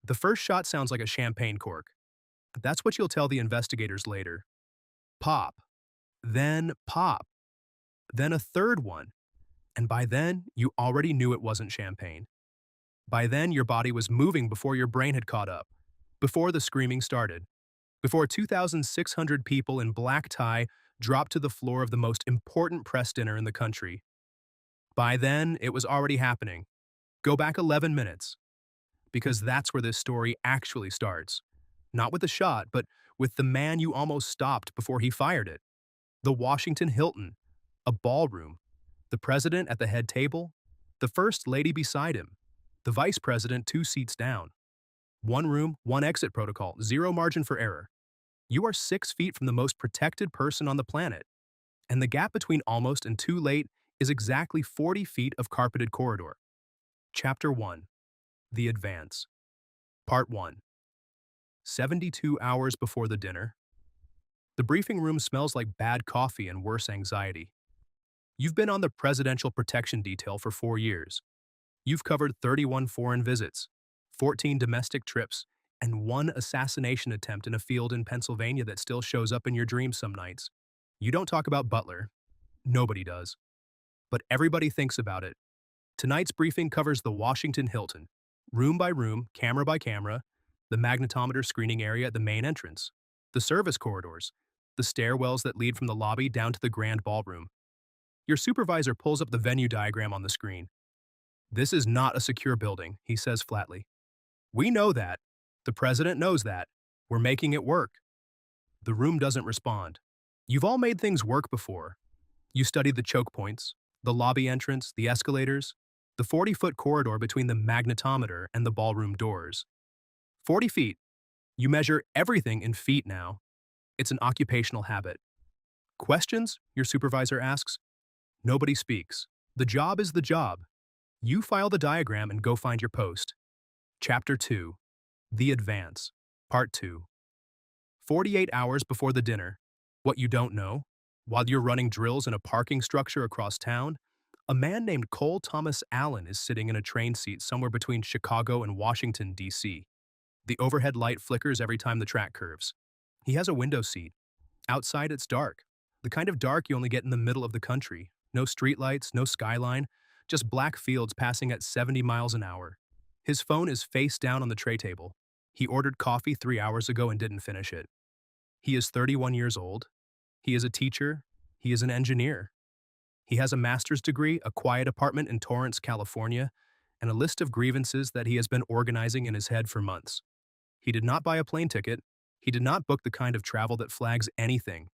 The first shot sounds like a champagne cork. That's what you'll tell the investigators later. Pop. Then pop. Then a third one. And by then, you already knew it wasn't champagne. By then, your body was moving before your brain had caught up, before the screaming started, before 2,600 people in black tie dropped to the floor of the most important press dinner in the country. By then, it was already happening. Go back 11 minutes, because that's where this story actually starts. Not with the shot, but with the man you almost stopped before he fired it. The Washington Hilton, a ballroom, the president at the head table, the first lady beside him, the vice president 2 seats down. One room, one exit protocol, zero margin for error. You are 6 feet from the most protected person on the planet, and the gap between almost and too late is exactly 40 feet of carpeted corridor. Chapter 1. The Advance. Part 1. 72 hours before the dinner. The briefing room smells like bad coffee and worse anxiety. You've been on the Presidential Protection Detail for 4 years. You've covered 31 foreign visits, 14 domestic trips, and 1 assassination attempt in a field in Pennsylvania that still shows up in your dreams some nights. You don't talk about Butler. Nobody does. But everybody thinks about it. Tonight's briefing covers the Washington Hilton, room by room, camera by camera, the magnetometer screening area at the main entrance, the service corridors, the stairwells that lead from the lobby down to the grand ballroom. Your supervisor pulls up the venue diagram on the screen. "This is not a secure building," he says flatly. "We know that. The president knows that. We're making it work." The room doesn't respond. You've all made things work before. You studied the choke points, the lobby entrance, the escalators, the 40-foot corridor between the magnetometer and the ballroom doors. 40 feet. You measure everything in feet now. It's an occupational habit. Questions? Your supervisor asks. Nobody speaks. The job is the job. You file the diagram and go find your post. Chapter 2. The Advance. Part 2. 48 hours before the dinner. What you don't know. While you're running drills in a parking structure across town, a man named Cole Thomas Allen is sitting in a train seat somewhere between Chicago and Washington, D.C. The overhead light flickers every time the track curves. He has a window seat. Outside it's dark. The kind of dark you only get in the middle of the country. No streetlights, no skyline, just black fields passing at 70 miles an hour. His phone is face down on the tray table. He ordered coffee 3 hours ago and didn't finish it. He is 31 years old. He is a teacher. He is an engineer. He has a master's degree, a quiet apartment in Torrance, California, and a list of grievances that he has been organizing in his head for months. He did not buy a plane ticket. He did not book the kind of travel that flags anything.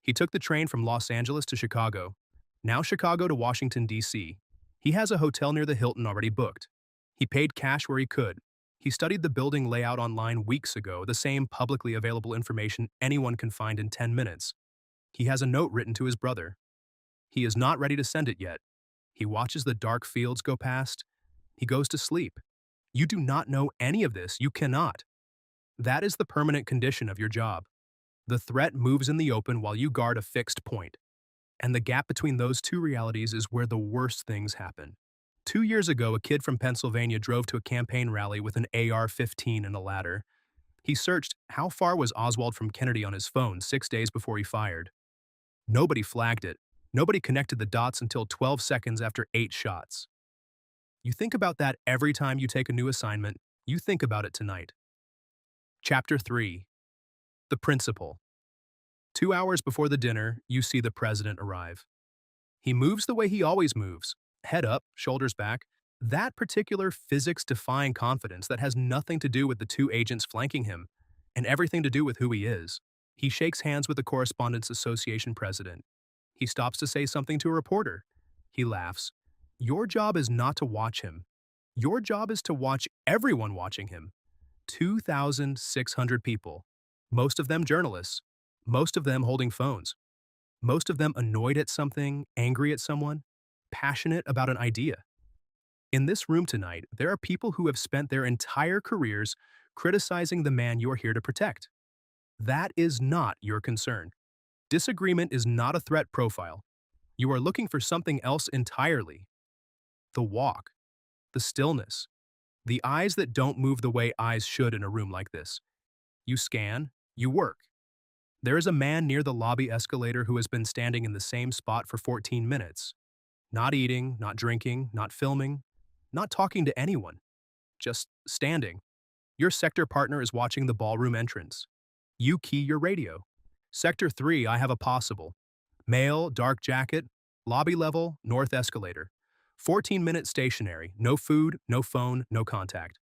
He took the train from Los Angeles to Chicago, now Chicago to Washington, D.C. He has a hotel near the Hilton already booked. He paid cash where he could. He studied the building layout online weeks ago, the same publicly available information anyone can find in 10 minutes. He has a note written to his brother. He is not ready to send it yet. He watches the dark fields go past. He goes to sleep. You do not know any of this. You cannot. That is the permanent condition of your job. The threat moves in the open while you guard a fixed point. And the gap between those two realities is where the worst things happen. 2 years ago, a kid from Pennsylvania drove to a campaign rally with an AR-15 and a ladder. He searched how far was Oswald from Kennedy on his phone 6 days before he fired. Nobody flagged it. Nobody connected the dots until 12 seconds after 8 shots. You think about that every time you take a new assignment. You think about it tonight. Chapter 3. The Principal. 2 hours before the dinner, you see the president arrive. He moves the way he always moves, head up, shoulders back, that particular physics-defying confidence that has nothing to do with the 2 agents flanking him, and everything to do with who he is. He shakes hands with the Correspondents Association president. He stops to say something to a reporter. He laughs. Your job is not to watch him. Your job is to watch everyone watching him. 2,600 people, most of them journalists, most of them holding phones, most of them annoyed at something, angry at someone, passionate about an idea. In this room tonight, there are people who have spent their entire careers criticizing the man you are here to protect. That is not your concern. Disagreement is not a threat profile. You are looking for something else entirely. The walk, the stillness, The eyes that don't move the way eyes should in a room like this. You scan, you work. There is a man near the lobby escalator who has been standing in the same spot for 14 minutes. Not eating, not drinking, not filming, not talking to anyone. Just standing. Your sector partner is watching the ballroom entrance. You key your radio. Sector 3, I have a possible. Male, dark jacket, lobby level, north escalator. 14-minute stationary, no food, no phone, no contact.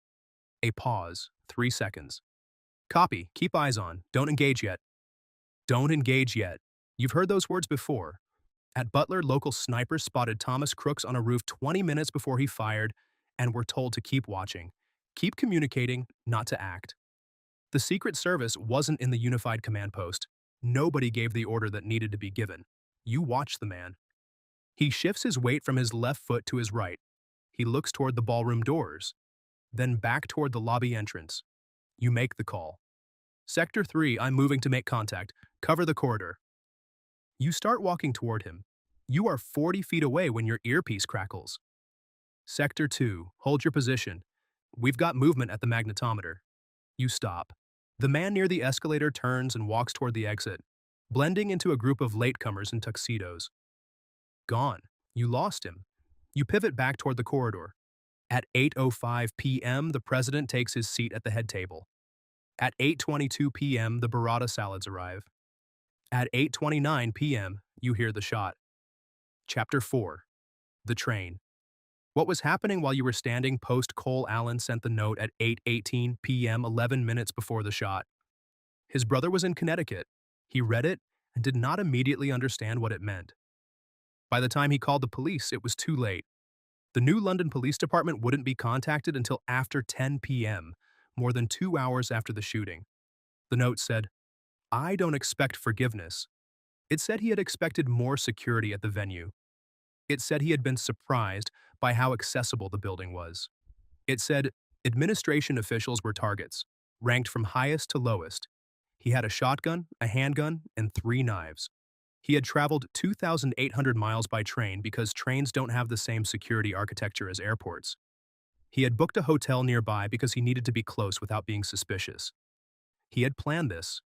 A pause, 3 seconds. Copy, keep eyes on, don't engage yet. Don't engage yet. You've heard those words before. At Butler, local snipers spotted Thomas Crooks on a roof 20 minutes before he fired and were told to keep watching. Keep communicating, not to act. The Secret Service wasn't in the unified command post. Nobody gave the order that needed to be given. You watch the man. He shifts his weight from his left foot to his right. He looks toward the ballroom doors, then back toward the lobby entrance. You make the call. Sector 3, I'm moving to make contact. Cover the corridor. You start walking toward him. You are 40 feet away when your earpiece crackles. Sector 2, hold your position. We've got movement at the magnetometer. You stop. The man near the escalator turns and walks toward the exit, blending into a group of latecomers in tuxedos. Gone. You lost him. You pivot back toward the corridor. At 8:05 p.m., the president takes his seat at the head table. At 8:22 p.m., the burrata salads arrive. At 8:29 p.m., you hear the shot. Chapter 4. The Train. What was happening while you were standing post Cole Allen sent the note at 8:18 p.m., 11 minutes before the shot. His brother was in Connecticut. He read it and did not immediately understand what it meant. By the time he called the police, it was too late. The New London Police Department wouldn't be contacted until after 10 p.m., more than 2 hours after the shooting. The note said, I don't expect forgiveness. It said he had expected more security at the venue. It said he had been surprised by how accessible the building was. It said administration officials were targets, ranked from highest to lowest. He had a shotgun, a handgun, and 3 knives. He had traveled 2,800 miles by train because trains don't have the same security architecture as airports. He had booked a hotel nearby because he needed to be close without being suspicious. He had planned this.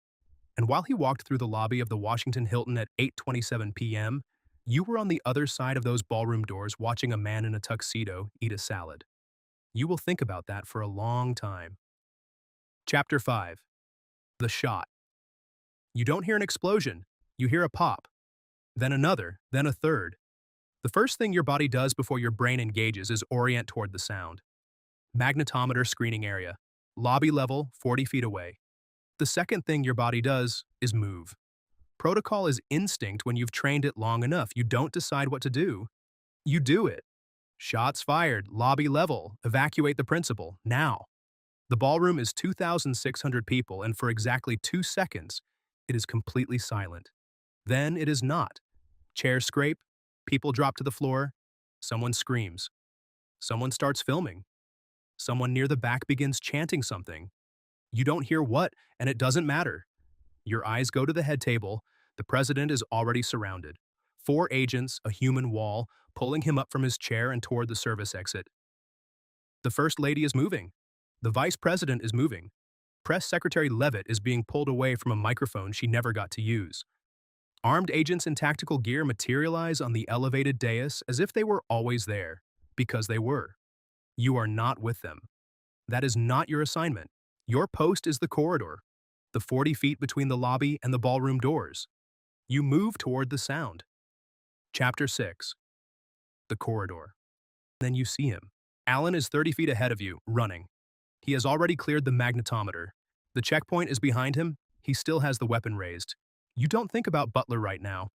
And while he walked through the lobby of the Washington Hilton at 8:27 p.m., you were on the other side of those ballroom doors watching a man in a tuxedo eat a salad. You will think about that for a long time. Chapter 5. The Shot. You don't hear an explosion. You hear a pop. Then another, then a third. The first thing your body does before your brain engages is orient toward the sound. Magnetometer screening area. Lobby level, 40 feet away. The second thing your body does is move. Protocol is instinct when you've trained it long enough. You don't decide what to do. You do it. Shots fired, lobby level, evacuate the principal, now. The ballroom is 2,600 people, and for exactly 2 seconds, it is completely silent. Then it is not. Chairs scrape, people drop to the floor, someone screams. Someone starts filming. Someone near the back begins chanting something. You don't hear what, and it doesn't matter. Your eyes go to the head table. The president is already surrounded. 4 agents, a human wall, pulling him up from his chair and toward the service exit. The first lady is moving. The vice president is moving. Press Secretary Levitt is being pulled away from a microphone she never got to use. Armed agents in tactical gear materialize on the elevated dais as if they were always there, because they were. You are not with them. That is not your assignment. Your post is the corridor, the 40 feet between the lobby and the ballroom doors. You move toward the sound. Chapter 6. The corridor. Then you see him. Allen is 30 feet ahead of you, running. He has already cleared the magnetometer. The checkpoint is behind him. He still has the weapon raised. You don't think about Butler right now.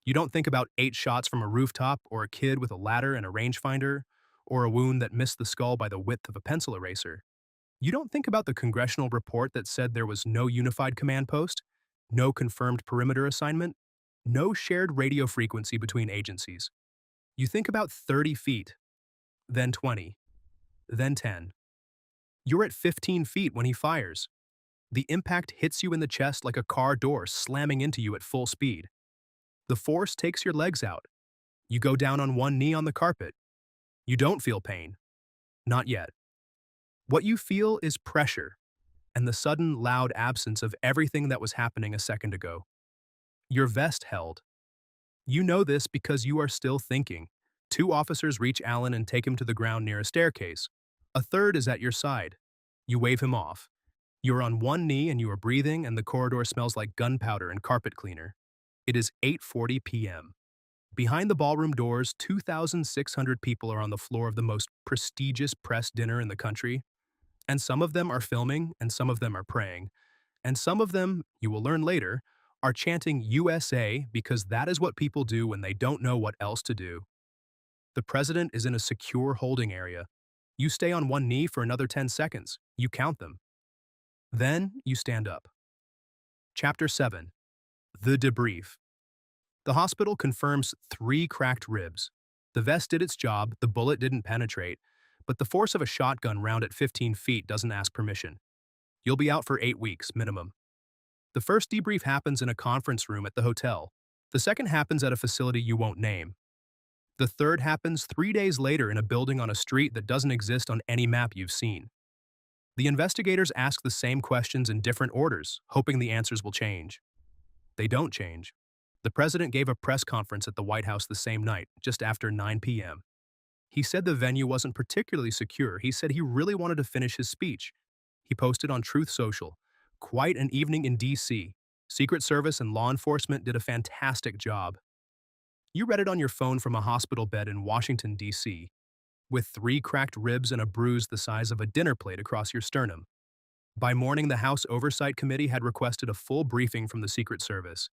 You don't think about 8 shots from a rooftop or a kid with a ladder and a rangefinder, or a wound that missed the skull by the width of a pencil eraser. You don't think about the congressional report that said there was no unified command post, no confirmed perimeter assignment, no shared radio frequency between agencies. You think about 30 feet, then 20, then 10. You're at 15 feet when he fires. The impact hits you in the chest like a car door slamming into you at full speed. The force takes your legs out. You go down on one knee on the carpet. You don't feel pain. Not yet. What you feel is pressure and the sudden, loud absence of everything that was happening a second ago. Your vest held. You know this because you are still thinking. Two officers reach Alan and take him to the ground near a staircase. A third is at your side. You wave him off. You're on one knee and you are breathing, and the corridor smells like gunpowder and carpet cleaner. It is 8:40 p.m. Behind the ballroom doors, 2,600 people are on the floor of the most prestigious press dinner in the country. And some of them are filming, and some of them are praying. And some of them, you will learn later, are chanting USA because that is what people do when they don't know what else to do. The president is in a secure holding area. You stay on one knee for another 10 seconds. You count them. Then you stand up. Chapter 7. The Debrief. The hospital confirms 3 cracked ribs. The vest did its job, the bullet didn't penetrate, but the force of a shotgun round at 15 feet doesn't ask permission. You'll be out for 8 weeks, minimum. The first debrief happens in a conference room at the hotel. The second happens at a facility you won't name. The third happens 3 days later in a building on a street that doesn't exist on any map you've seen. The investigators ask the same questions in different orders, hoping the answers will change. They don't change. The president gave a press conference at the White House the same night, just after 9 p.m. He said the venue wasn't particularly secure. He said he really wanted to finish his speech. He posted on Truth Social, "Quite an evening in D.C. Secret Service and law enforcement did a fantastic job." You read it on your phone from a hospital bed in Washington, D.C., with 3 cracked ribs and a bruise the size of a dinner plate across your sternum. By morning, the House Oversight Committee had requested a full briefing from the Secret Service.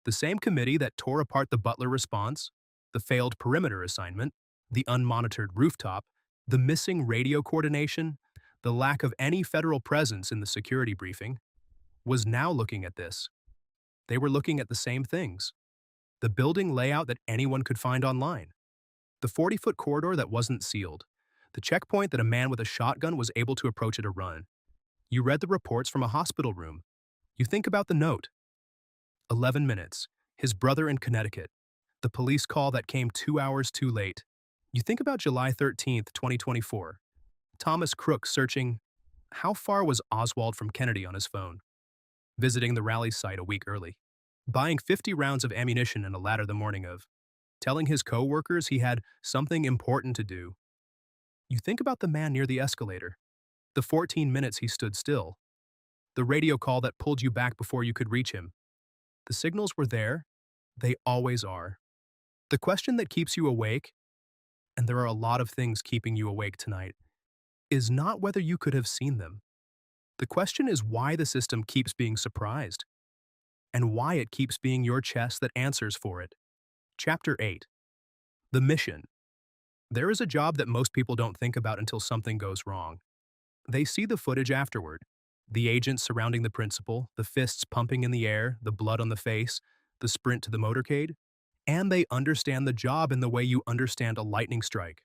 The same committee that tore apart the Butler response, the failed perimeter assignment, the unmonitored rooftop, the missing radio coordination, the lack of any federal presence in the security briefing, was now looking at this. They were looking at the same things. The building layout that anyone could find online. The 40-foot corridor that wasn't sealed. The checkpoint that a man with a shotgun was able to approach at a run. You read the reports from a hospital room. You think about the note. 11 minutes. His brother in Connecticut. The police call that came 2 hours too late. You think about July 13th, 2024. Thomas Crook searching. How far was Oswald from Kennedy on his phone? Visiting the rally site a week early. Buying 50 rounds of ammunition in a ladder the morning of. Telling his co-workers he had something important to do. You think about the man near the escalator. The 14 minutes he stood still. The radio call that pulled you back before you could reach him. The signals were there. They always are. The question that keeps you awake, and there are a lot of things keeping you awake tonight, is not whether you could have seen them. The question is why the system keeps being surprised, and why it keeps being your chest that answers for it. Chapter 8. The Mission. There is a job that most people don't think about until something goes wrong. They see the footage afterward. The agents surrounding the principal, the fists pumping in the air, the blood on the face, the sprint to the motorcade, and they understand the job in the way you understand a lightning strike.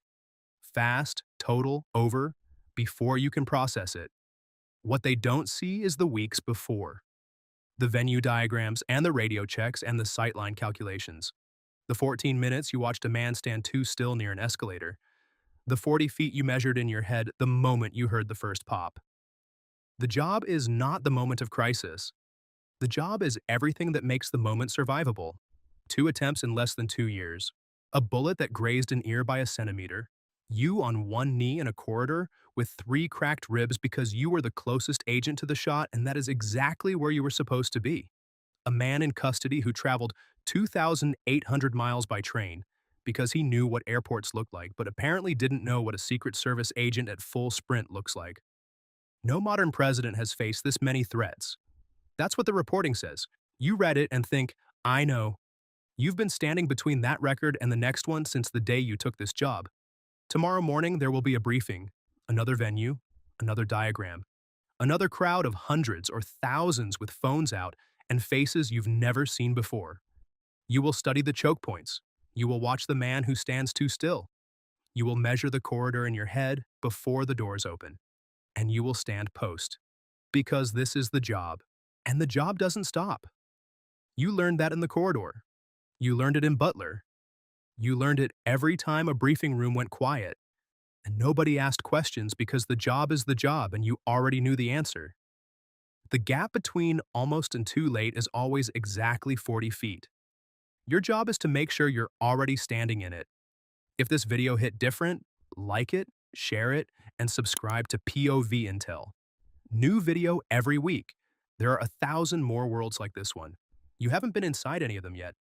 Fast, total, over, before you can process it. What they don't see is the weeks before. The venue diagrams and the radio checks and the sightline calculations. The 14 minutes you watched a man stand too still near an escalator. The 40 feet you measured in your head the moment you heard the first pop. The job is not the moment of crisis. The job is everything that makes the moment survivable. 2 attempts in less than 2 years. A bullet that grazed an ear by a centimeter. You on one knee in a corridor with 3 cracked ribs because you were the closest agent to the shot, and that is exactly where you were supposed to be. A man in custody who traveled 2,800 miles by train because he knew what airports looked like, but apparently didn't know what a Secret Service agent at full sprint looks like. No modern president has faced this many threats. That's what the reporting says. You read it and think, I know. You've been standing between that record and the next one since the day you took this job. Tomorrow morning there will be a briefing, another venue, another diagram, another crowd of hundreds or thousands with phones out and faces you've never seen before. You will study the choke points. You will watch the man who stands too still. You will measure the corridor in your head before the doors open. And you will stand post. Because this is the job. And the job doesn't stop. You learned that in the corridor. You learned it in Butler. You learned it every time a briefing room went quiet. And nobody asked questions because the job is the job and you already knew the answer. The gap between almost and too late is always exactly 40 feet. Your job is to make sure you're already standing in it. If this video hit different, like it, share it, and subscribe to POV Intel. New video every week. There are 1,000 more worlds like this one. You haven't been inside any of them yet.